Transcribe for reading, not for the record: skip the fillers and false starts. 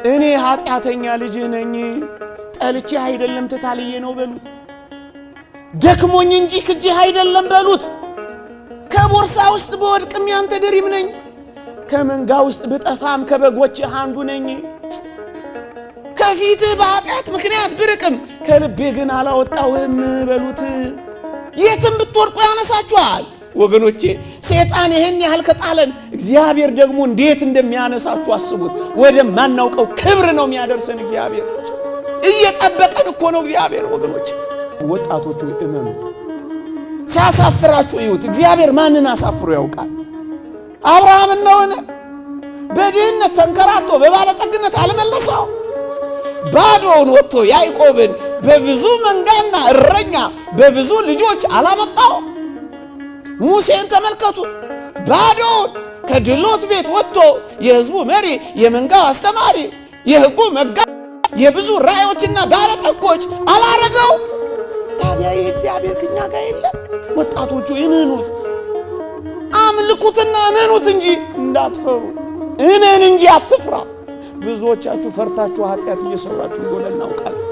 እኔ ኃጢአተኛ ልጅ ነኝ ጠልቼ አይደለም ተታልዬ ነው በሉት ደክሞኝ እንጂ ክጄ አይደለም በሉት ከቦርሳ ውስጥ በወድቅም ያንተ ድሪም ነኝ ከመንጋ ውስጥ በጠፋም ከበጎች አንዱ ነኝ ከፊት በኃጢአት ምክንያት ብርቅም ከልቤ ግን አላወጣውም በሉት የትም ብትወርቁ ያነሳችኋል ወገኖቼ ሰይጣን ይሄን ያህል ከጣለን እግዚአብሔር ደግሞ እንዴት እንደሚያነሳችሁ አስቡት ወደ ማናውቀው ክብር ነው የሚያደርሰን እግዚአብሔር እየጠበቀን እኮ ነው እግዚአብሔር ወገኖቼ ወጣቶቹ እመኑት ሲያሳፍራችሁ ይሁት እግዚአብሔር ማንን አሳፍሮ ያውቃል አብርሃም ነው በድህነት ተንከራቶ በባለጠግነት አልመለሰው ባዶውን ወጥቶ ያዕቆብን በብዙ መንጋና እረኛ በብዙ ልጆች አላመጣው ሙሴን ተመልከቱ ባዶውን ከድሎት ቤት ወጥቶ የሕዝቡ መሪ የመንጋው አስተማሪ የሕጉ መጋ የብዙ ራእዮችና ባለጠጎች አላረገው ታዲያ የእግዚአብሔር ከኛ ጋር የለም ወጣቶቹ እመኑት አምልኩትና እመኑት እንጂ እንዳትፈሩ እመን እንጂ አትፍራ ብዙዎቻችሁ ፈርታችሁ ኃጢአት እየሰራችሁ እንደሆነ እናውቃለን